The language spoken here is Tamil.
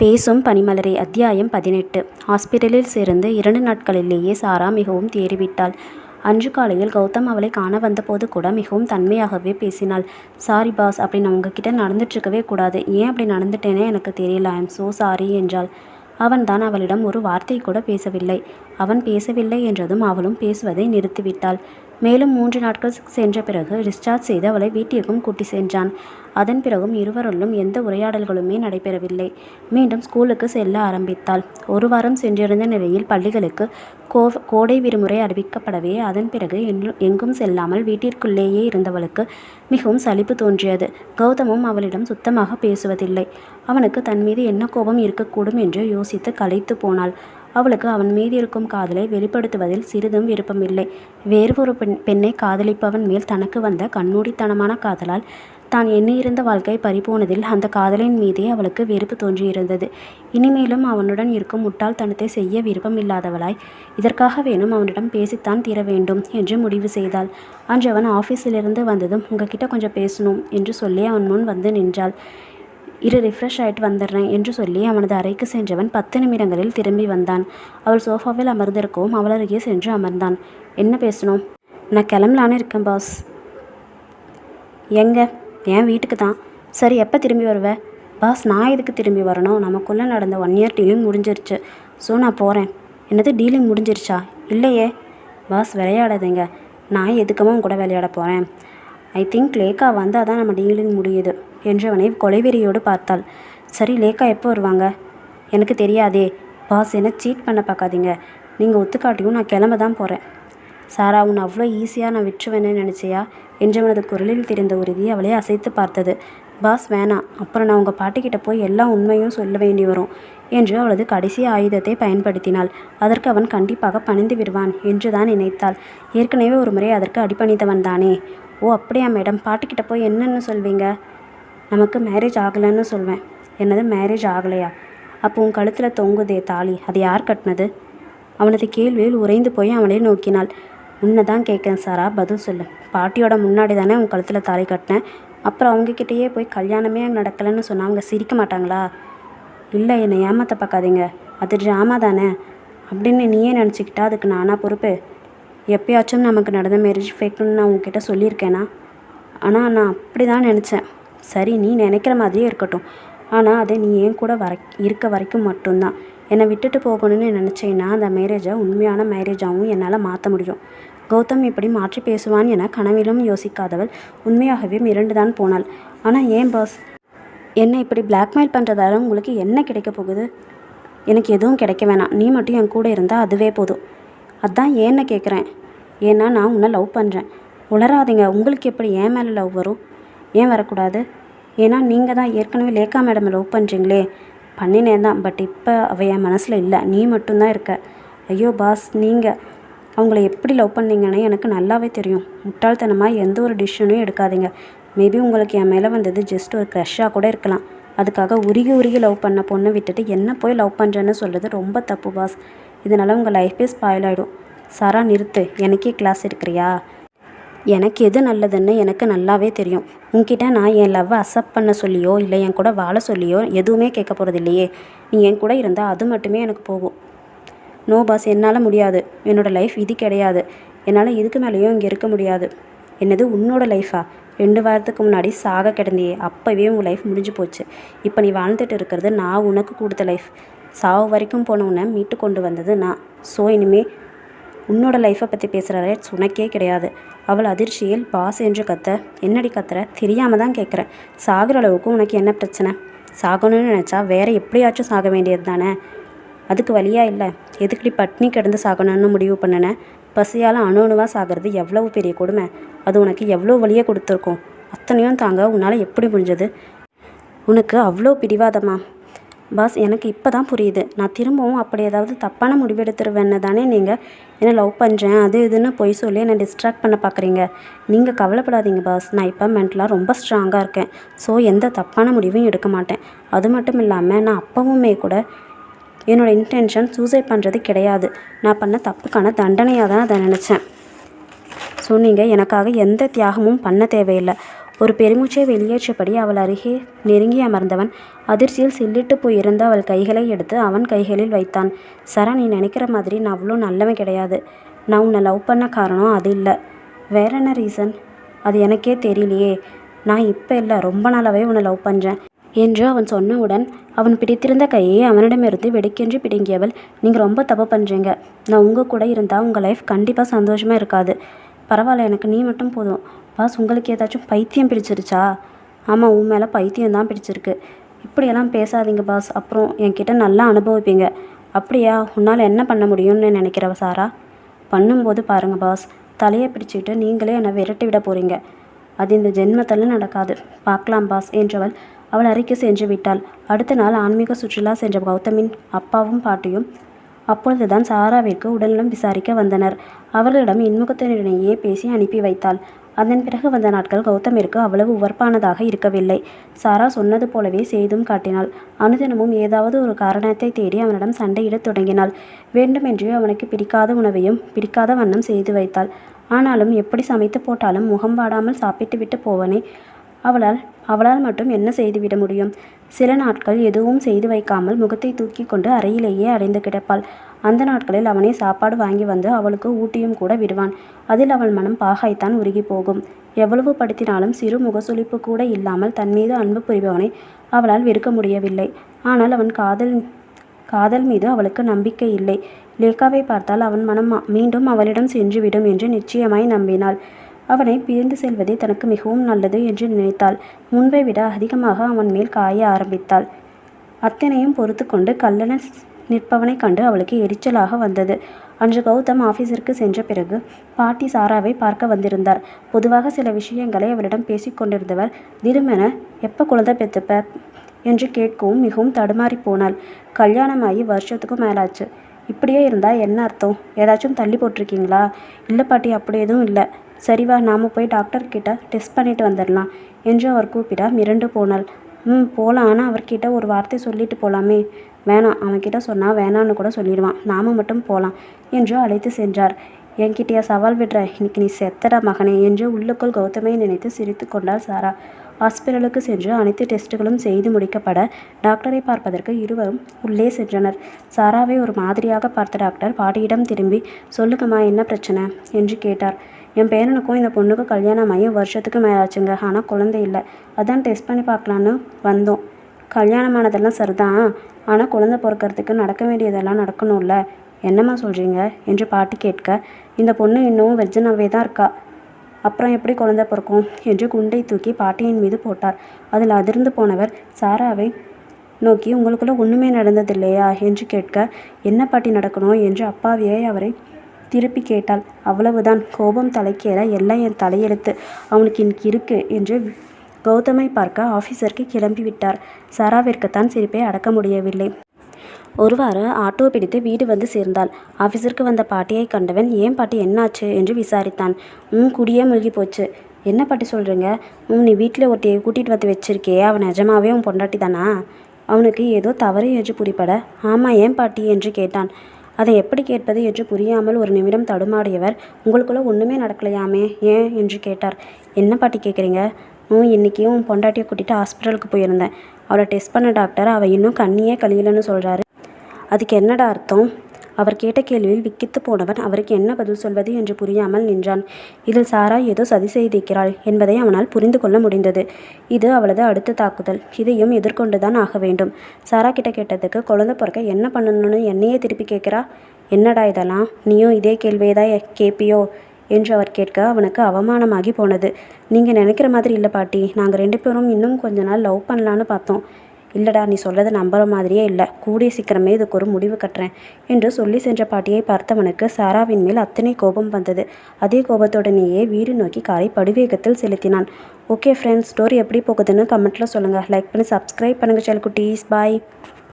பேசும் பனிமலரே அத்தியாயம் 18. ஹாஸ்பிட்டலில் சேர்ந்து 2 நாட்களிலேயே சாரா மிகவும் தேறிவிட்டாள். அன்று காலையில் கௌதம் அவளை காண வந்தபோது கூட மிகவும் தன்மையாகவே பேசினாள். சாரி பாஸ், அப்படி நான் உங்ககிட்ட நடந்துட்டுருக்கவே கூடாது. ஏன் அப்படி நடந்துட்டேனே எனக்கு தெரியல. ஐ எம் ஸோ சாரி என்றாள். அவன்தான் அவளிடம் ஒரு வார்த்தை கூட பேசவில்லை. அவன் பேசவில்லை என்றதும் அவளும் பேசுவதை நிறுத்திவிட்டாள். மேலும் 3 நாட்கள் சென்ற பிறகு டிஸ்சார்ஜ் செய்து அவளை வீட்டிற்கும் கூட்டி சென்றான். அதன் பிறகும் இருவருள்ளும் எந்த உரையாடல்களுமே நடைபெறவில்லை. மீண்டும் ஸ்கூலுக்கு செல்ல ஆரம்பித்தாள். 1 வாரம் சென்றிருந்த நிலையில் பள்ளிகளுக்கு கோடை விடுமுறை அறிவிக்கப்படவே அதன் பிறகு எங்கும் செல்லாமல் வீட்டிற்குள்ளேயே இருந்தவளுக்கு மிகவும் சலிப்பு தோன்றியது. கௌதமும் அவளிடம் சுத்தமாக பேசுவதில்லை. அவனுக்கு தன் மீது என்ன கோபம் இருக்கக்கூடும் என்று யோசித்து களைத்து போனாள். அவளுக்கு அவன் மீது இருக்கும் காதலை வெளிப்படுத்துவதில் சிறிதும் விருப்பமில்லை. வேறு ஒரு பெண்ணை காதலிப்பவன் மேல் தனக்கு வந்த கண்மூடித்தனமான காதலால் தான் எண்ணியிருந்த வாழ்க்கை பறிபோனதில் அந்த காதலின் மீதே அவளுக்கு வெறுப்பு தோன்றியிருந்தது. இனிமேலும் அவனுடன் இருக்கும் முட்டாள்தனத்தை செய்ய விருப்பமில்லாதவளாய் இதற்காக வேணும் அவனிடம் பேசித்தான் தீர வேண்டும் என்று முடிவு செய்தாள். அன்று அவன் ஆஃபீஸிலிருந்து வந்ததும் உங்ககிட்ட கொஞ்சம் பேசணும் என்று சொல்லி அவன் முன் வந்து நின்றாள். ரிஃப்ரெஷ் ஆகிட்டு வந்துடுறேன் என்று சொல்லி அவனது அறைக்கு சென்றவன் 10 நிமிடங்களில் திரும்பி வந்தான். அவள் சோஃபாவில் அமர்ந்திருக்கவும் அவள் அருகே சென்று அமர்ந்தான். என்ன பேசணும்? நான் கிளம்பலான்னு இருக்கேன் பாஸ். எங்கே? என் வீட்டுக்கு தான். சரி, எப்போ திரும்பி வருவேன்? பாஸ், நான் எதுக்கு திரும்பி வரணும்? நமக்குள்ளே நடந்த 1 இயர் டீலிங் முடிஞ்சிருச்சு. ஸோ நான் போகிறேன். என்னது டீலிங் முடிஞ்சிருச்சா? இல்லையே பாஸ், விளையாடாதீங்க. நான் எதுக்குமா கூட விளையாட போகிறேன். ஐ திங்க் லேக்கா வந்தால் தான் நம்ம டீலிங் முடியுது என்றவனை கொலைவெறியோடு பார்த்தாள். சரி, லேக்கா எப்போ வருவாங்க? எனக்கு தெரியாதே பாஸ். என்ன சீட் பண்ண பார்க்காதீங்க. நீங்கள் ஒத்துக்காட்டியும் நான் கிளம்ப தான் போகிறேன். சாரா, உன்னை அவ்வளோ ஈஸியாக நான் விட்டுருவேன்னு நினச்சியா என்றவனது குரலில் தெரிந்த உறுதி அவளை அசைத்து பார்த்தது. பாஸ் வேணாம், அப்புறம் நான் உங்கள் பாட்டிக்கிட்ட போய் எல்லா உண்மையும் சொல்ல வேண்டி வரும் என்று அவளது கடைசி ஆயுதத்தை பயன்படுத்தினாள். அதற்கு அவன் கண்டிப்பாக பணிந்து விடுவான் என்று தான் நினைத்தாள். ஏற்கனவே ஒரு முறை அதற்கு அடிபணித்தவன் தானே. ஓ அப்படியா மேடம், பாட்டிக்கிட்ட போய் என்னென்னு சொல்வீங்க? நமக்கு மேரேஜ் ஆகலைன்னு சொல்வேன். என்னது மேரேஜ் ஆகலையா? அப்போ உன் கழுத்தில் தொங்குதே தாலி, அது யார் கட்டினது? அவனது கேள்வியில் உறைந்து போய் அவனை நோக்கினாள். உன்னை தான் கேட்குறேன் சாரா, பதில் சொல்லு. பாட்டியோட முன்னாடி தானே உன் கழுத்தில் தாலி கட்டினேன். அப்புறம் அவங்கக்கிட்டேயே போய் கல்யாணமே நடக்கலைன்னு சொன்னால் அவங்க சிரிக்க மாட்டாங்களா? இல்லை, என்னை ஏமாற்ற பார்க்காதீங்க. அது ட்ராமா தானே அப்படின்னு நீயே நினச்சிக்கிட்டா அதுக்கு நானா பொறுப்பு? எப்பயாச்சும் நமக்கு நடந்த மேரேஜ் ஃபேக்குன்னு நான் உங்ககிட்ட சொல்லியிருக்கேனா? ஆனால் நான் அப்படி தான் நினச்சேன். சரி, நீ நினைக்கிற மாதிரியே இருக்கட்டும். ஆனால் அதை நீ ஏன் கூட இருக்க வரைக்கும் மட்டும்தான். என்னை விட்டுட்டு போகணும்னு நினச்சேன்னா அந்த மேரேஜை உண்மையான மேரேஜாகவும் என்னால் மாற்ற முடியும். கௌதம் இப்படி மாற்றி பேசுவான் என கனவிலும் யோசிக்காதவள் உண்மையாகவே மிரண்டு தான் போனாள். ஆனால் ஏன் பாஸ், என்னை இப்படி பிளாக்மெயில் பண்ணுறதால உங்களுக்கு என்ன கிடைக்க போகுது? எனக்கு எதுவும் கிடைக்க வேணாம். நீ மட்டும் என் கூட இருந்தால் அதுவே போதும். அதான் ஏன்னு கேட்குறேன். ஏன்னா நான் உன்னை லவ் பண்ணுறேன். உளராதீங்க. உங்களுக்கு எப்படி என் மேலே லவ் வரும்? ஏன் வரக்கூடாது? ஏன்னா நீங்கள் தான் ஏற்கனவே லேக்கா மேடம் லவ் பண்ணுறீங்களே. பண்ணினேன் தான், பட் இப்போ அவள் என் மனசில் இல்லை. நீ மட்டும்தான் இருக்க. ஐயோ பாஸ், நீங்கள் அவங்கள எப்படி லவ் பண்ணீங்கன்னு எனக்கு நல்லாவே தெரியும். முட்டாள்தனமாக எந்த ஒரு டிசிஷனும் எடுக்காதீங்க. மேபி உங்களுக்கு என் மேலே வந்தது ஜஸ்ட் ஒரு க்ரஷ்ஷாக கூட இருக்கலாம். அதுக்காக உருகி லவ் பண்ண பொண்ணை விட்டுட்டு என்ன போய் லவ் பண்ணுறேன்னு சொல்கிறது ரொம்ப தப்பு பாஸ். இதனால் உங்கள் லைஃபே ஸ்பாயில் ஆகிடும். சாரா நிறுத்து. எனக்கே கிளாஸ் எடுக்கிறியா? எனக்கு எது நல்லதுன்னு எனக்கு நல்லாவே தெரியும். உன்கிட்ட நான் என் லவ்வை அக்செப்ட் பண்ண சொல்லியோ இல்லை என் கூட வாழ சொல்லியோ எதுவுமே கேட்க போகிறது இல்லையே. நீ என் கூட இருந்தால் அது மட்டுமே எனக்கு போகும். நோ பாஸ், என்னால் முடியாது. என்னோடய லைஃப் இது கிடையாது. என்னால் இதுக்கு மேலேயும் இங்கே இருக்க முடியாது. என்னது உன்னோட லைஃபா? 2 வாரத்துக்கு முன்னாடி சாக கிடந்தியே, அப்போவே உங்கள் லைஃப் முடிஞ்சு போச்சு. இப்போ நீ வாழ்ந்துட்டு இருக்கிறது நான் உனக்கு கொடுத்த லைஃப். சாவு வரைக்கும் போனவுன்னை மீட்டு கொண்டு வந்தது நான். ஸோ இனிமேல் உன்னோட லைஃப்பை பற்றி பேசுகிற ரைட்ஸ் உனக்கே கிடையாது. அவள் அதிர்ச்சியில் பாஸ் என்று கத்த. என்னடி கத்துற? தெரியாமல் தான் கேட்குறேன். சாகிற அளவுக்கு உனக்கு என்ன பிரச்சனை? சாகணும்னு நினச்சா வேறு எப்படியாச்சும் சாக வேண்டியது தானே. அதுக்கு வழியா இல்லை. எதுக்கடி பட்னி கிடந்து சாகணும்னு முடிவு பண்ணினேன்? பசியால் அணுவாக சாகிறது எவ்வளவு பெரிய கொடுமை. அது உனக்கு எவ்வளோ வழியை கொடுத்துருக்கோம். அத்தனையும் தாங்க உன்னால் எப்படி முடிஞ்சது? உனக்கு அவ்வளோ பிடிவாதமா? பாஸ், எனக்கு இப்போ தான் புரியுது. நான் திரும்பவும் அப்படி ஏதாவது தப்பான முடிவெடுத்துருவேன்னு தானே நீங்கள் என்னை லவ் பண்ணுறேன் அது இதுன்னு பொய் சொல்லி என்னை டிஸ்ட்ராக்ட் பண்ண பார்க்குறீங்க. நீங்கள் கவலைப்படாதீங்க பாஸ். நான் இப்போ மென்டலாக ரொம்ப ஸ்ட்ராங்காக இருக்கேன். ஸோ எந்த தப்பான முடிவும் எடுக்க மாட்டேன். அது மட்டும் இல்லாமல் நான் அப்பவுமே கூட என்னோடய இன்டென்ஷன் சூசைட் பண்ணுறது கிடையாது. நான் பண்ண தப்புக்கான தண்டனையாக தான் அதை நினச்சேன். ஸோ நீங்கள் எனக்காக எந்த தியாகமும் பண்ண தேவையில்லை. ஒரு பெருமூச்சை வெளியேற்றபடி அவள் அருகே நெருங்கி அமர்ந்தவன் அதிர்ச்சியில் சில்லிட்டு போயிருந்த அவள் கைகளை எடுத்து அவன் கைகளில் வைத்தான். சரா, நீ நினைக்கிற மாதிரி நான் அவ்வளோ நல்லவன் கிடையாது. நான் உன்னை லவ் பண்ண காரணம் அது இல்லை. வேற என்ன ரீசன்? அது எனக்கே தெரியலையே. நான் இப்போ இல்லை, ரொம்ப நாளாகவே உன்னை லவ் பண்ணுறேன் என்று அவன் சொன்னவுடன் அவன் பிடித்திருந்த கையை அவனிடமிருந்து வெடிக்கென்று பிடுங்கியவள், நீங்கள் ரொம்ப தப்பு பண்ணுறீங்க. நான் உங்கள் கூட இருந்தால் உங்கள் லைஃப் கண்டிப்பாக சந்தோஷமாக இருக்காது. பரவாயில்ல, எனக்கு நீ மட்டும் போதும். பாஸ், உங்களுக்கு ஏதாச்சும் பைத்தியம் பிடிச்சிருச்சா? ஆமாம், உன் மேலே பைத்தியம் தான் பிடிச்சிருக்கு. இப்படியெல்லாம் பேசாதீங்க பாஸ், அப்புறம் என்கிட்ட நல்லா அனுபவிப்பீங்க. அப்படியா? உன்னால் என்ன பண்ண முடியும்னு நினைக்கிற சாரா? பண்ணும்போது பாருங்கள் பாஸ், தலையை பிடிச்சிக்கிட்டு நீங்களே என்னை விரட்டி விட போகிறீங்க. அது இந்த ஜென்மத்தில் நடக்காது. பார்க்கலாம் பாஸ் என்றவள் அவள் அறைக்கு சென்று விட்டாள். அடுத்த நாள் ஆன்மீக சுற்றுலா சென்ற கௌதமின் அப்பாவும் பாட்டியும் அப்பொழுதுதான் சாராவிற்கு உடல்நலம் விசாரிக்க வந்தனர். அவர்களிடம் இன்முகத்தினிடையே பேசி அனுப்பி வைத்தாள். அதன் பிறகு வந்த நாட்கள் கௌதமிற்கு அவ்வளவு உவர்ப்பானதாக இருக்கவில்லை. சாரா சொன்னது போலவே செய்தும் காட்டினாள். அனுதினமும் ஏதாவது ஒரு காரணத்தை தேடி அவனிடம் சண்டையிடத் தொடங்கினாள். வேண்டுமென்றே அவனுக்கு பிடிக்காத உணவையும் பிடிக்காத வண்ணம் செய்து வைத்தாள். ஆனாலும் எப்படி சமைத்து போட்டாலும் முகம் வாடாமல் சாப்பிட்டு விட்டு போவனே அவளால் மட்டும் என்ன செய்துவிட முடியும்? சில நாட்கள் எதுவும் செய்து வைக்காமல் முகத்தை தூக்கி கொண்டு அறையிலேயே அடைந்து கிடப்பாள். அந்த நாட்களில் அவனே சாப்பாடு வாங்கி வந்து அவளுக்கு ஊட்டியும் கூட விடுவான். அதில் அவள் மனம் பாகாய்த்தான் உருகி போகும். எவ்வளவு படுத்தினாலும் சிறு முகசுளிப்பு கூட இல்லாமல் தன் மீது அன்பு புரிபவனை அவளால் வெறுக்க முடியவில்லை. ஆனால் அவன் காதல் மீது அவளுக்கு நம்பிக்கை இல்லை. லேகாவை பார்த்தால் அவன் மனம் மீண்டும் அவளிடம் சென்றுவிடும் என்று நிச்சயமாய் நம்பினாள். அவனை பிரிந்து செல்வதே தனக்கு மிகவும் நல்லது என்று நினைத்தாள். முன்பை விட அதிகமாக அவன் மேல் காய ஆரம்பித்தாள். அத்தனையும் பொறுத்து கொண்டு கல்லென நிற்பவனை கண்டு அவளுக்கு எரிச்சலாக வந்தது. அன்று கௌதம் ஆஃபீஸிற்கு சென்ற பிறகு பாட்டி சாராவை பார்க்க வந்திருந்தார். பொதுவாக சில விஷயங்களை அவளிடம் பேசிக்கொண்டிருந்தவர் திடுமென எப்போ குழந்தை பெற்றுப்ப என்று கேட்கவும் மிகவும் தடுமாறி போனாள். கல்யாணமாகி வருஷத்துக்கும் மேலாச்சு. இப்படியே இருந்தால் என்ன அர்த்தம்? ஏதாச்சும் தள்ளி போட்டிருக்கீங்களா? இல்லை பாட்டி, அப்படி எதுவும் இல்லை. சரிவா, நாம் போய் டாக்டர்கிட்ட டெஸ்ட் பண்ணிட்டு வந்துடலாம் என்று அவர் கூப்பிட மிரண்டு போனாள். போகலாம், ஆனால் அவர்கிட்ட ஒரு வார்த்தை சொல்லிட்டு போகலாமே. வேணாம், அவன்கிட்ட சொன்னால் வேணான்னு கூட சொல்லிடுவான். நாம் மட்டும் போகலாம் என்று அழைத்து சென்றார். என்கிட்டயா சவால் விடுற? இன்னைக்கு நீ செத்தடா மகனே என்று உள்ளுக்குள் கௌதமை நினைத்து சிரித்து கொண்டாள் சாரா. ஹாஸ்பிட்டலுக்கு சென்று அனைத்து டெஸ்ட்டுகளும் செய்து முடிக்கப்பட டாக்டரை பார்ப்பதற்கு இருவரும் உள்ளே சென்றனர். சாராவை ஒரு மாதிரியாக பார்த்த டாக்டர் பாட்டியிடம் திரும்பி, சொல்லுங்கம்மா, என்ன பிரச்சனை என்று கேட்டார். என் பேரனுக்கும் இந்த பொண்ணுக்கும் கல்யாணமாகி வருஷத்துக்கு மேலாச்சுங்க. ஆனால் குழந்தை இல்லை. அதான் டெஸ்ட் பண்ணி பார்க்கலான்னு வந்தோம். கல்யாணமானதெல்லாம் சரிதான், ஆனால் குழந்தை பிறக்கிறதுக்கு நடக்க வேண்டியதெல்லாம் நடக்கணும்ல. என்னம்மா சொல்கிறீங்க என்று பாட்டி கேட்க, இந்த பொண்ணு இன்னும் வெர்ஜினாவே தான் இருக்கா. அப்புறம் எப்படி குழந்தை பிறக்கும் என்று குண்டை தூக்கி பாட்டியின் மீது போட்டார். அதில் அதிர்ந்து போனவர் சாராவை நோக்கி, உங்களுக்குள்ள ஒன்றுமே நடந்ததில்லையா என்று கேட்க, என்ன பாட்டி நடக்கணும் என்று அப்பாவியை அவரை திருப்பி கேட்டாள். அவ்வளவுதான். கோபம் தலைக்கேற, எல்லாம் என் தலையெழுத்து, அவனுக்கு இன்னைக்கு இருக்கு என்று கௌதமை பார்க்க ஆஃபீஸருக்கு கிளம்பி விட்டார். சாராவிற்குத்தான் சிரிப்பை அடக்க முடியவில்லை. ஒருவாறு ஆட்டோ பிடித்து வீடு வந்து சேர்ந்தாள். ஆஃபீஸிற்கு வந்த பாட்டியை கண்டவன், ஏன் பாட்டி, என்னாச்சு என்று விசாரித்தான். குடியே மூழ்கி போச்சு. என்ன பாட்டி சொல்கிறீங்க? நீ வீட்டில் ஒருத்தையை கூட்டிகிட்டு வந்து வச்சிருக்கே, அவன் நிஜமாவே உன் பொண்டாட்டி தானா? அவனுக்கு ஏதோ தவறு என்று புரிப்பட, ஆமாம், ஏன் பாட்டி என்று கேட்டான். அதை எப்படி கேட்பது என்று புரியாமல் ஒரு நிமிடம் தடுமாடியவர், உங்களுக்குள்ள ஒன்றுமே நடக்கலையாமே, ஏன் என்று கேட்டார். என்ன பாட்டி கேட்குறீங்க? இன்றைக்கி உன் பொண்டாட்டியை கூட்டிகிட்டு ஹாஸ்பிட்டலுக்கு போயிருந்தேன். அவளை டெஸ்ட் பண்ண டாக்டர் அவள் இன்னும் கண்ணியே கழியலன்னு சொல்கிறாரு. அதுக்கு என்னடா அர்த்தம்? அவர் கேட்ட கேள்வியில் விக்கித்து போனவன் அவருக்கு என்ன பதில் சொல்வது என்று புரியாமல் நின்றான். இதில் சாரா ஏதோ சதி செய்திருக்கிறாள் என்பதை அவனால் புரிந்து கொள்ள முடிந்தது. இது அவளது அடுத்த தாக்குதல். இதையும் எதிர்கொண்டுதான் ஆக வேண்டும். சாரா கிட்ட கேட்டதுக்கு, குழந்தை பிறக்க என்ன பண்ணணும்னு என்னையே திருப்பி கேட்குறா. என்னடா இதெல்லாம், நீயும் இதே கேள்வியை தான் கேட்பியோ என்று அவர் கேட்க அவனுக்கு அவமானமாகி போனது. நீங்கள் நினைக்கிற மாதிரி இல்லை பாட்டி, நாங்கள் 2 பேரும் இன்னும் கொஞ்ச நாள் லவ் பண்ணலான்னு பார்த்தோம். இல்லைடா, நீ சொல்கிறத நம்புற மாதிரியே இல்லை. கூடிய சீக்கிரமே இதுக்கு ஒரு முடிவு கட்டுறேன் என்று சொல்லி சென்ற பாட்டியை பார்த்தவனுக்கு சாராவின் மேல் அத்தனை கோபம் வந்தது. அதே கோபத்துடனேயே வீடு நோக்கி காரை படுவேகத்தில் செலுத்தினான். ஓகே ஃப்ரெண்ட்ஸ், ஸ்டோரி எப்படி போகுதுன்னு கமெண்ட்டில் சொல்லுங்கள். லைக் பண்ணி சப்ஸ்கிரைப் பண்ணுங்கள் செல்குட்டீஸ். பாய்.